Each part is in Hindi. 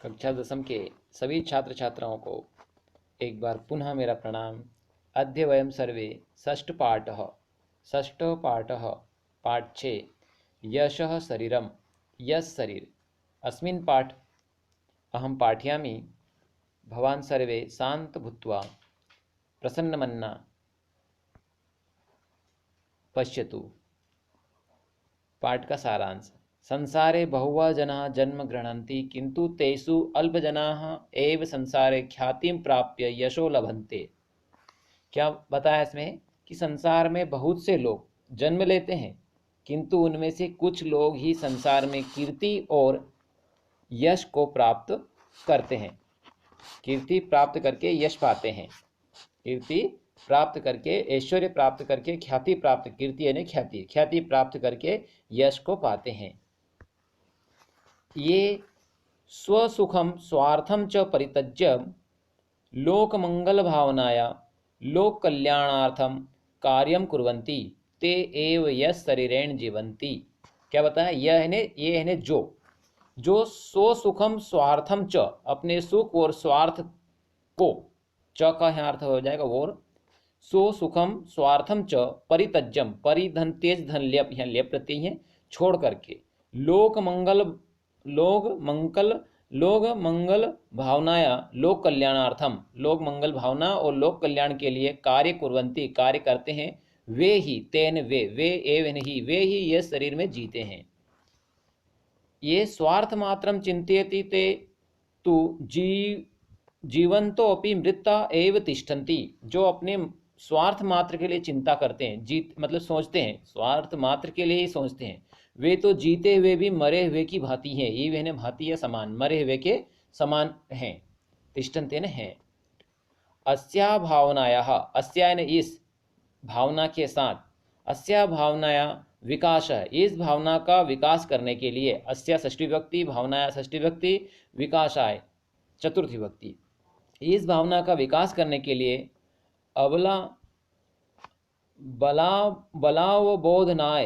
कक्षा 10वीं के सभी छात्र छात्राओं को एक बार पुनः मेरा प्रणाम। अद्य वयं सर्वे षष्ठः पाठः पाठ 6 यशः शरीरं यस् शरीर अस्मिन् पाठ अहं पाठयामि। भवान् सर्वे शान्त भूत्वा प्रसन्नमन्ना पश्यतु। पाठ का सारांश। संसारे बहुवः जनाः जन्म गृह्णन्ति किन्तु तेषु अल्पजनाः एव संसारे ख्यातिं प्राप्य यशो लभन्ते। क्या बताया इसमें कि संसार में बहुत से लोग जन्म लेते हैं किंतु उनमें से कुछ लोग ही संसार में कीर्ति और यश को प्राप्त करते हैं। कीर्ति प्राप्त करके यश पाते हैं। कीर्ति प्राप्त करके ऐश्वर्य प्राप्त करके ख्याति प्राप्त, कीर्ति यानी ख्याति प्राप्त करके यश को पाते हैं। ये स्वसुखम स्वार्थम च परित्यज्य लोकमंगल भावनाया लोक कल्याणार्थम कार्यम कुर्वन्ति ते एव यश शरीरेण जीवन्ति। क्या बताया? ये है जो स्वसुखम स्वार्थम च, अपने सुख और स्वार्थ को, च का यहाँ अर्थ हो जाएगा और, स्वसुखम स्वार्थम च परित्यज्यम, परिधन तेज धन लेप, यहाँ लेप प्रत्यय है, छोड़ करके लोक मंगल भावनाया लोक कल्याणार्थम, लोक मंगल भावना और लोक कल्याण के लिए कार्य कुर्वन्ति, कार्य करते हैं। वे ही तेन वे एवं ही वे ही ये शरीर में जीते हैं। ये स्वार्थ मात्रम चिंतयति ते तु जीवंतो अपि मृता एव तिष्ठन्ति। जो अपने स्वार्थ मात्र के लिए चिंता करते हैं, जीत मतलब सोचते हैं, स्वार्थ मात्र के लिए ही सोचते हैं, वे तो जीते हुए भी मरे हुए की भांति हैं। ये वे भांति या समान, मरे हुए के समान हैं। तिष्ठन्ते न है। अस्या भावनाया, अस्या ने इस भावना के साथ, अस्या भावनाया विकास है, इस भावना का विकास करने के लिए, अस्या षष्ठी विभक्ति, भावनाया षष्ठी विभक्ति, विकासाय चतुर्थी विभक्ति। इस भावना का विकास करने के लिए अबला व बोधनाय,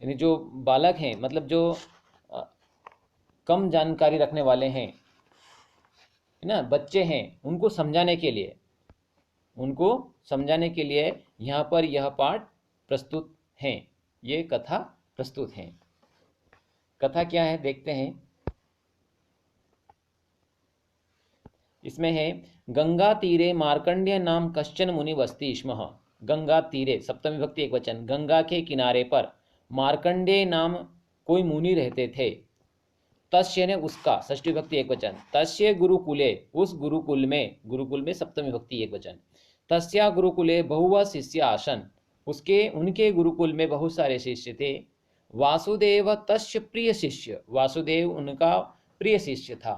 यानी जो बालक हैं, मतलब जो कम जानकारी रखने वाले हैं, है ना, बच्चे हैं, उनको समझाने के लिए यहाँ पर यह पाठ प्रस्तुत हैं, ये कथा प्रस्तुत हैं। कथा क्या है देखते हैं। इसमें है गंगा तीरे मार्कंडेय नाम कश्चन मुनि वस्ति स्म। गंगा तीरे सप्तमी विभक्ति एक वचन, गंगा के किनारे पर मार्कंडेय नाम कोई मुनि रहते थे। तस्य ने उसका, षष्ठी विभक्ति एक वचन, तस्य गुरुकुले, उस गुरुकुल में सप्तमी विभक्ति एक वचन, तस्या गुरुकुले बहुवः शिष्य आसन, उनके गुरुकुल में बहुत सारे शिष्य थे। वासुदेव तस्य प्रिय शिष्य, वासुदेव उनका प्रिय शिष्य था।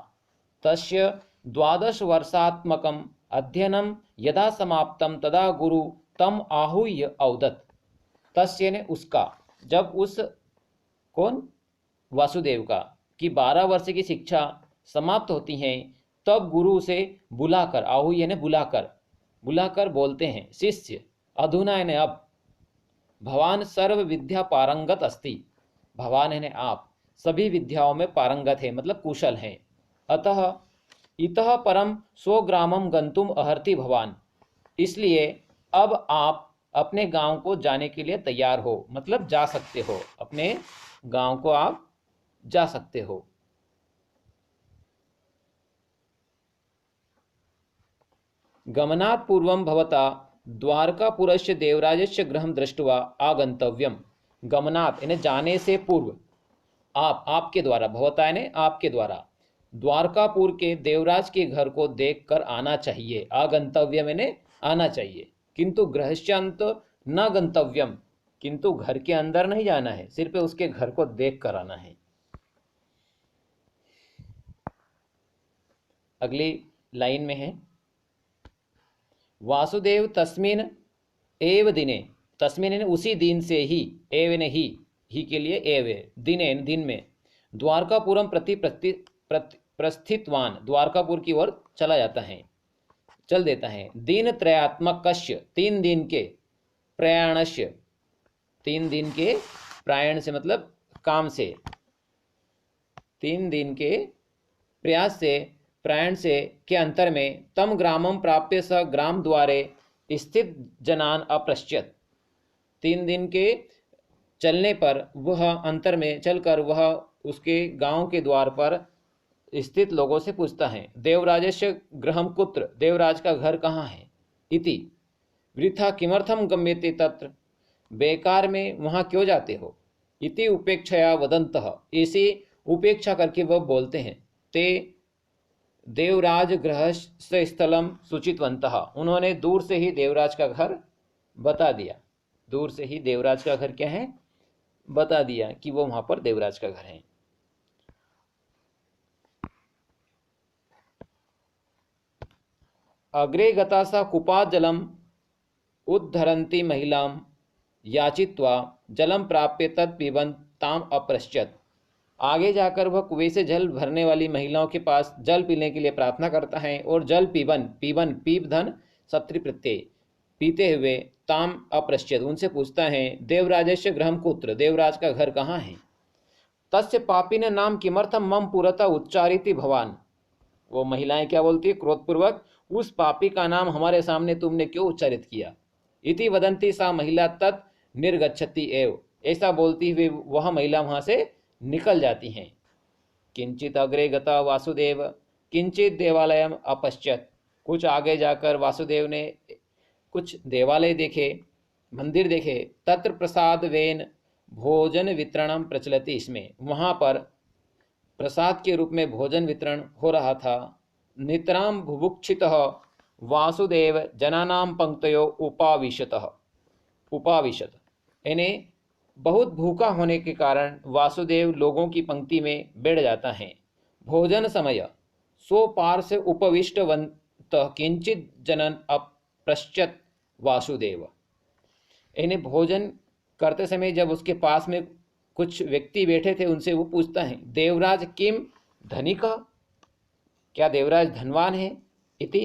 तस्य 12 वर्षात्मकम अध्ययनम यदा समाप्तम तदा गुरु तम आहूय अवदत्। तस्य ने उसका, जब उस कौन, वासुदेव का, कि 12 वर्ष की शिक्षा समाप्त होती हैं, तब गुरु से बुलाकर, आहूय यानी बुलाकर बोलते हैं, शिष्य अधुना यानी अब, भवान सर्व विद्या पारंगत अस्ति, भवान यानी आप सभी विद्याओं में पारंगत है, मतलब कुशल हैं। अतः इतः परम स्वग्रामम गंतुम अर्हति भवान, इसलिए अब आप अपने गांव को जाने के लिए तैयार हो, मतलब जा सकते हो, अपने गांव को आप जा सकते हो। गमनात् पूर्वं भवता द्वारकापुरस्य देवराजस्य गृहं दृष्ट्वा आगंतव्यम। गमनात् यानी जाने से पूर्व, आपके द्वारा, भवता यानी आपके द्वारा, द्वारकापुर के देवराज के घर को देखकर आना चाहिए। आगंतव्यम यानी आना चाहिए। किंतु गृहस्यांत न गंतव्यम, किंतु घर के अंदर नहीं जाना है, सिर्फ उसके घर को देख कर आना है। अगली लाइन में है वासुदेव तस्मिन एव दिने, तस्मिन ने उसी दिन से ही, एव ने ही के लिए एव, दिने दिन में, द्वारकापुरम प्रस्थितवान, द्वारकापुर की ओर चल देता है। दिन त्रयात्मक कश्य, 3 दिन के प्रयाणस्य, 3 दिन के प्रयाण से मतलब काम से, 3 दिन के प्रयास से प्रयाण से के अंतर में तम ग्रामम प्राप्य स ग्राम द्वारे स्थित जनान अपृश्यत। 3 दिन के चलने पर वह अंतर में चलकर वह उसके गांव के द्वार पर स्थित लोगों से पूछता है, देवराजस्य गृहम कुत्र, देवराज का घर कहाँ है। इति वृथा किमर्थम गम्यते तत्र, बेकार में वहां क्यों जाते हो। इति उपेक्षया वदंतः, इसी उपेक्षा करके वह बोलते हैं। ते देवराज गृहस्थ स्थलम सूचितवंतः, उन्होंने दूर से ही देवराज का घर बता दिया। दूर से ही देवराज का घर क्या है बता दिया कि वो वहां पर देवराज का घर है। अग्रे गता सा कुपात जलम उद्धरन्ती महिलां याचित्वा जलम प्राप्य तत् पिबन ताम अपृश्यत। आगे जाकर वह कुएं से जल भरने वाली महिलाओं के पास जल पीने के लिए प्रार्थना करता है और जल पीबन पीबन पीप धन सत्री प्रत्यय पीते हुए ताम अपृश्यत उनसे पूछता है, देवराजस्य गृहम कुत्र, देवराज का घर कहाँ है। तस्य पापिन नाम किमर्थम मम पुरता उच्चारिति भवान, वो महिलाएं क्या बोलती है क्रोधपूर्वक, उस पापी का नाम हमारे सामने तुमने क्यों उच्चारित किया। इति वदंती सा महिला तत् निर्गच्छति एव, ऐसा बोलती हुई वह महिला वहां से निकल जाती हैं। किंचित अग्रे गता वासुदेव किंचित देवालयम अपश्यत, कुछ आगे जाकर वासुदेव ने कुछ देवालय देखे, मंदिर देखे। तत्र प्रसाद वेन भोजन वितरणम प्रचलति, इसमें वहां पर प्रसाद के रूप में भोजन वितरण हो रहा था। नितराम बुभुक्षितः वासुदेव जनानाम पंक्तयो उपाविशत, यानी बहुत भूखा होने के कारण वासुदेव लोगों की पंक्ति में बैठ जाता है। भोजन समय सो पार्श्व उपविष्टवंत किंचित जनन अपृश्यत वासुदेव, यानी भोजन करते समय जब उसके पास में कुछ व्यक्ति बैठे थे उनसे वो पूछता है, देवराज किम धनिक, क्या देवराज धनवान है। इति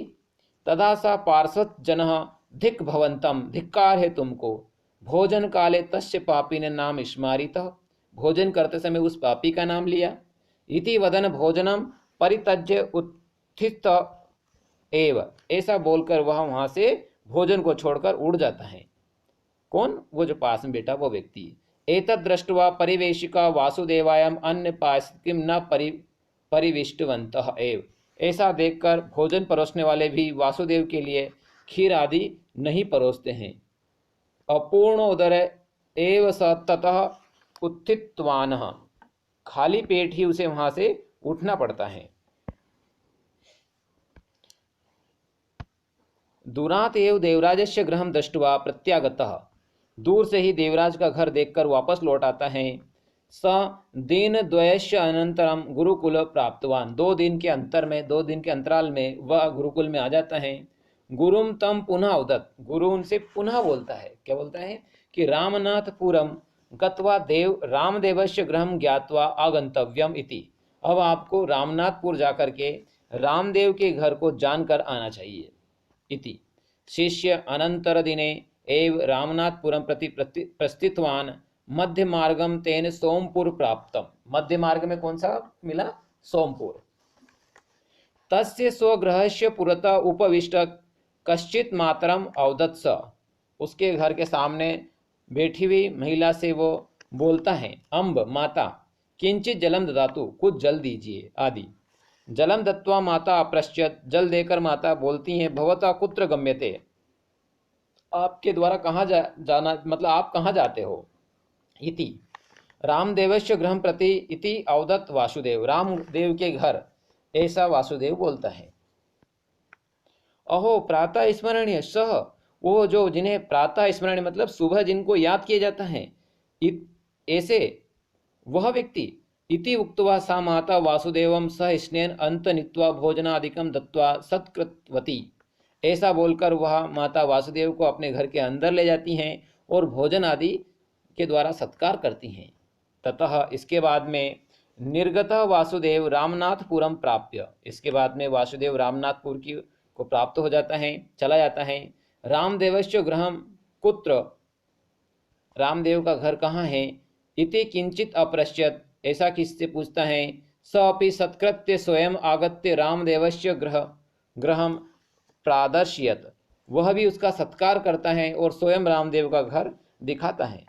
तदा सा पार्श्वत जनः धिक् भवंतम, धिक्कार है तुमको। भोजन काले तस्य पापी ने नाम स्मारित, भोजन करते समय उस पापी का नाम लिया। इति वदन भोजनम परित्यज्य उत्थित एव, ऐसा बोलकर वह वहां से भोजन को छोड़कर उड़ जाता है। कौन, वो जो पास में बैठा वो व्यक्ति। एतद् दृष्ट्वा परिवेशिका वासुदेवायम अन्य पास्किम न परिविष्टवन्तः एव, ऐसा देखकर भोजन परोसने वाले भी वासुदेव के लिए खीर आदि नहीं परोसते हैं। अपूर्ण उदर एव स ततः उत्थितवानः, खाली पेट ही उसे वहां से उठना पड़ता है। दूरात एव देवराजस्य गृहं दृष्ट्वा प्रत्यागतः, दूर से ही देवराज का घर देखकर वापस लौट आता है। स दिन द्वयस्य अनंतरम गुरुकुल प्राप्तवान, 2 दिन के अंतर में 2 दिन के अंतराल में वह गुरुकुल में आ जाता है। गुरुम तम पुनः उदत, गुरु उनसे पुनः बोलता है, क्या बोलता है कि रामनाथपुरम गत्वा देव रामदेवस्य गृहम ज्ञात्वा आगंतव्यम इति, अब आपको रामनाथपुर जाकर के रामदेव के घर को जानकर आना चाहिए। इति शिष्य अनंतर दिने एव रामनाथपुरम प्रति प्रस्थितवान मध्य मार्गम तेन सोमपुर प्राप्तम, मध्य मार्ग में कौन सा मिला, सोमपुर। तस्य स्वगृहस्य पुरतः उपविष्ट कश्चित मातरम अवदत्स, उसके घर के सामने बैठी हुई महिला से वो बोलता है, अम्ब माता किंचित जलम ददातु, कुछ जल दीजिए आदि। जलम दत्वा माता अपृश्यत, जल देकर माता बोलती हैं, भवता कुत्र गम्यते, आपके द्वारा कहाँ जाना, मतलब आप कहाँ जाते हो। इति रामदेवस्य गृहं प्रति इति अवदत्त वासुदेव, रामदेव के घर, ऐसा वासुदेव बोलता है। अहो प्रातः स्मरणीय सह, वो जो जिन्हें प्रातः स्मरणीय मतलब सुबह जिनको याद किया जाता है, ऐसे वह व्यक्ति। इति उक्त्वा सा माता वासुदेवम सह स्नेहन अंत नीत्वा भोजनादिकम दत्वा सत्कृतवती, ऐसा बोलकर वह माता वासुदेव को अपने घर के अंदर ले जाती हैं और भोजन आदि के द्वारा सत्कार करती हैं। ततः इसके बाद में निर्गत वासुदेव रामनाथपुरम प्राप्य, इसके बाद में वासुदेव रामनाथपुर की को प्राप्त हो जाता है, चला जाता है। रामदेवस्य गृहम कुत्र, रामदेव का घर कहाँ है। इति किंचित अपृश्यत, ऐसा किससे पूछता है। स अपि सत्कृत्य स्वयं आगत्य रामदेवस्य गृहं प्रादर्शयत्। वह भी उसका सत्कार करता है और स्वयं रामदेव का घर दिखाता है।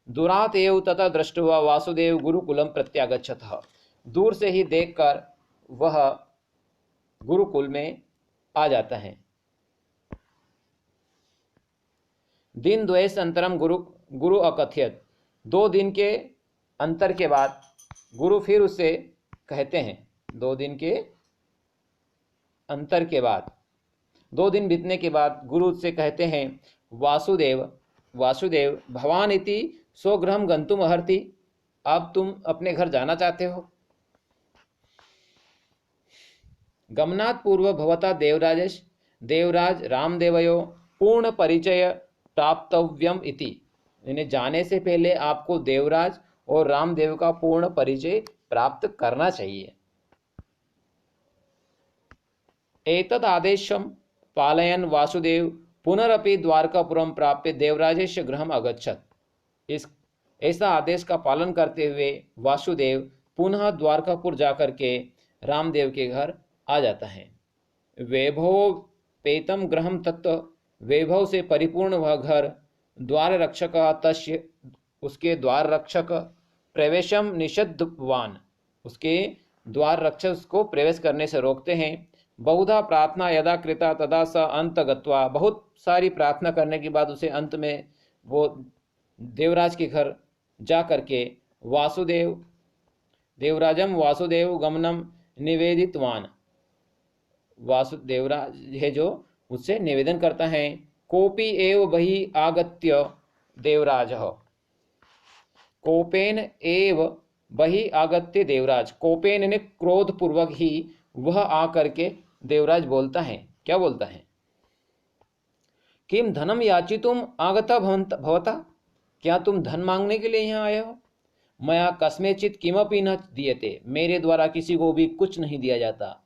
दूरात एव तथा दृष्ट्वा वासुदेव गुरुकुलम प्रत्यागच्छतः। दूर से ही देखकर वह गुरुकुल में आ जाता है। दिन द्वयस अंतरम गुरु अकथयत। 2 दिन के अंतर के बाद गुरु फिर उससे कहते हैं, 2 दिन के अंतर के बाद, 2 दिन बीतने के बाद गुरु उससे कहते हैं, वासुदेव भवान इति स्वगृहं गंतुम अर्हति। अब तुम अपने घर जाना चाहते हो। गमनात् पूर्व भवता देवराज रामदेवयो पूर्ण परिचय प्राप्तव्यम इति। इन्हें जाने से पहले आपको देवराज और रामदेव का पूर्ण परिचय प्राप्त करना चाहिए। एतद आदेशम पालयन वासुदेव पुनरपि द्वारकापुरम प्राप्य देवराजेश गृहम अगच्छत। इस ऐसा आदेश का पालन करते हुए वासुदेव पुनः द्वारकापुर जाकर के रामदेव के घर आ जाता है। वैभव पेतम गृहम तत्व। वैभव से परिपूर्ण वह घर। द्वार रक्षक तस्य। उसके द्वार रक्षक प्रवेशम निषिद्धवान। उसके द्वार रक्षक को प्रवेश करने से रोकते हैं। बहुधा प्रार्थना यदा कृता तदा स अंत गत्वा। बहुत सारी प्रार्थना करने के बाद उसे अंत में वो देवराज के घर जा करके देवराजम वासुदेव गमनम निवेदितवान। वासुदेवराज है जो उससे निवेदन करता है। कोपी एव बहि आगत्य देवराज। कोपेन एव बहि आगत्य देवराज। कोपेन ने क्रोध पूर्वक ही वह आकर के देवराज बोलता है। क्या बोलता है? किम धनम याचितुम आगता भवता। क्या तुम धन मांगने के लिए यहाँ आए हो? मया कस्मेचित किमपि न दीयते। मेरे द्वारा किसी को भी कुछ नहीं दिया जाता।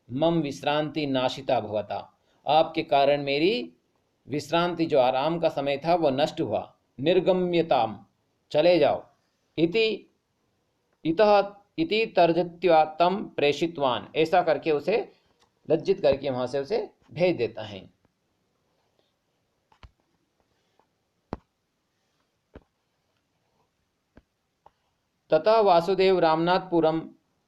मम विश्रांति नाशिता भवता। आपके कारण मेरी विश्रांति, जो आराम का समय था, वह नष्ट हुआ। निर्गम्यताम। चले जाओ। इति तर्जत्वा तम प्रेषितवान। ऐसा करके उसे लज्जित करके वहां से उसे भेज देता है। तथा वासुदेव रामनाथपुरम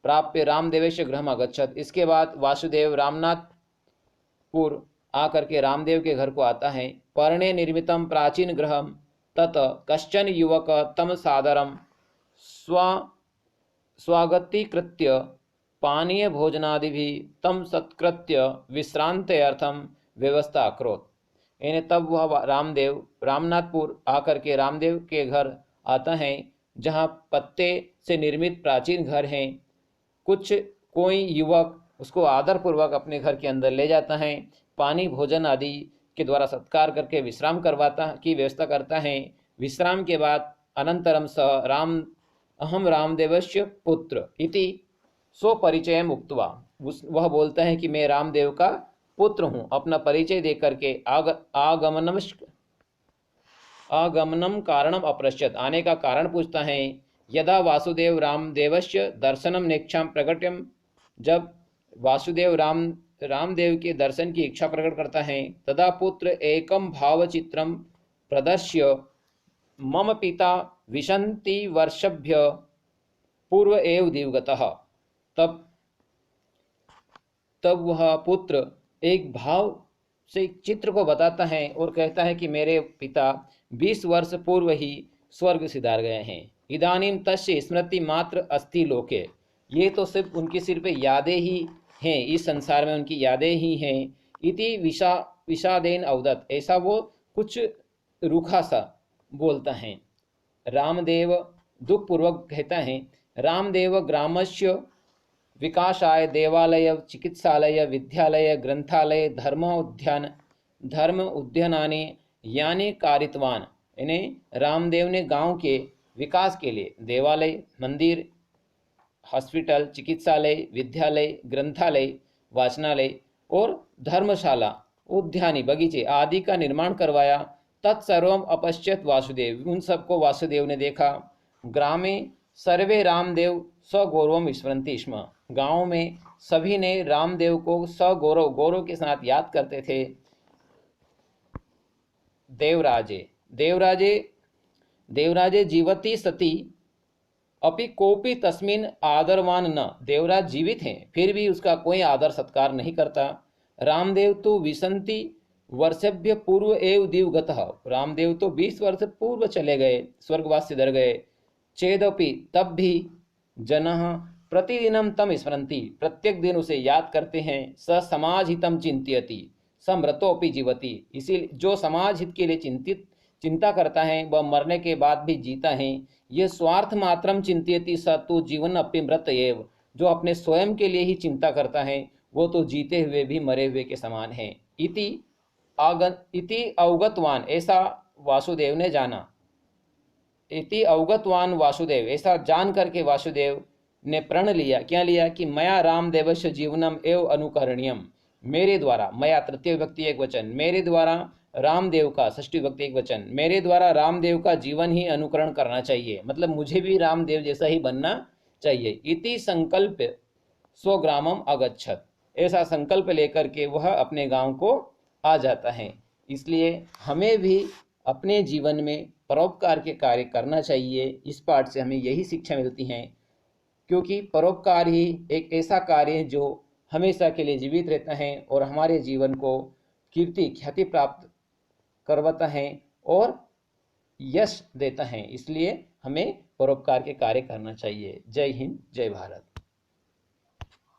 प्राप्य रामदेवेश गृहम अगच्छत। इसके बाद वासुदेव रामनाथपुर आकर के रामदेव के घर को आता है। पर्णे निर्मितम प्राचीन गृहम तत कश्चन युवक तम सादरम स्वागतीकृत्य पानीय भोजनादि भी तम सत्कृत्य विश्रांत्यर्थम व्यवस्था अकरोत्। इन्हें तब वह रामनाथपुर आकर के रामदेव के घर आता है, जहाँ पत्ते से निर्मित प्राचीन घर हैं। कोई युवक उसको आदरपूर्वक अपने घर के अंदर ले जाता है। पानी भोजन आदि के द्वारा सत्कार करके विश्राम करवाता की व्यवस्था करता है। विश्राम के बाद अनंतरम स अहम रामदेवस्य पुत्र इति स्वपरिचय उक्त्वा। वह बोलता है कि मैं रामदेव का पुत्र हूँ। अपना परिचय दे करके आगमनम कारणम अपृच्छत। आने का कारण पूछता है। यदा वासुदेव रामदेवस्य दर्शनम नेक्षाम प्रकट्यम। जब वासुदेव रामदेव के दर्शन की इच्छा प्रकट करता है। तदा पुत्र एकम भावचित्रम प्रदर्श्य मम पिता विशन्ति वर्षभ्य पूर्व एव दिवगतः। तब वह पुत्र एक भाव से चित्र को बताता है और कहता है कि मेरे पिता 20 वर्ष पूर्व ही स्वर्ग सिधार गए हैं। इदानीम तस्य स्मृति मात्र अस्ति लोके। ये तो सिर्फ उनकी सिर्फ यादें ही हैं, इस संसार में उनकी यादें ही हैं। इति विषादेन अवदत। ऐसा वो कुछ रूखा सा बोलता है। रामदेव दुख पूर्वक कहता है। रामदेव ग्रामस्य विकासाय देवालय चिकित्सालय विद्यालय ग्रंथालय धर्म उद्यानानि यानी कारितवान। इन्हें रामदेव ने गांव के विकास के लिए देवालय, मंदिर, हॉस्पिटल, चिकित्सालय, विद्यालय, ग्रंथालय, वाचनालय और धर्मशाला, उद्यानी, बगीचे आदि का निर्माण करवाया। तत्सर्वम अपश्यत वासुदेव। उन सबको वासुदेव ने देखा। ग्रामे सर्वे रामदेव स्वगौरवम विस्मरन्ति स्म। गांव में सभी ने रामदेव को सगौरव गौरव के साथ याद करते थे। देवराजे देवराजे देवराजे जीवती सती अपि कोपी तस्मिन आदरवान न। देवराज जीवित हैं फिर भी उसका कोई आदर सत्कार नहीं करता। रामदेव तो विसंति वर्षेभ्य पूर्व एव दिवगतः। रामदेव तो 20 वर्ष पूर्व चले गए, स्वर्गवास सिधर गए। चेदपि तब भी जनः प्रतिदिनं तम स्मरन्ति। प्रत्येक दिन उसे याद करते हैं। स समाज हितम चिंतयति समृतोपि जीवति। इसी जो समाज हित के लिए चिंता करता है वह मरने के बाद भी जीता है। ये स्वार्थ मात्रम चिंतयति स तो जीवन अपि मृत एव। जो अपने स्वयं के लिए ही चिंता करता है वो तो जीते हुए भी मरे हुए के समान है। इति अवगतवान, ऐसा वासुदेव ने जाना। इति अवगतवान वासुदेव, ऐसा जान करके वासुदेव ने प्रण लिया। क्या लिया कि मया रामदेवस्य जीवनम एव अनुकरणीयम। मेरे द्वारा, मया तृतीय विभक्ति एक वचन, मेरे द्वारा रामदेव का, षष्ठी विभक्ति एक वचन, मेरे द्वारा रामदेव का जीवन ही अनुकरण करना चाहिए। मतलब मुझे भी रामदेव जैसा ही बनना चाहिए। इति संकल्प स्वग्रामम अगच्छत। ऐसा संकल्प लेकर के वह अपने गांव को आ जाता है। इसलिए हमें भी अपने जीवन में परोपकार के कार्य करना चाहिए। इस पाठ से हमें यही शिक्षा मिलती है, क्योंकि परोपकार ही एक ऐसा कार्य है जो हमेशा के लिए जीवित रहता है और हमारे जीवन को कीर्ति ख्याति प्राप्त करवाता है और यश देता है। इसलिए हमें परोपकार के कार्य करना चाहिए। जय हिंद, जय भारत।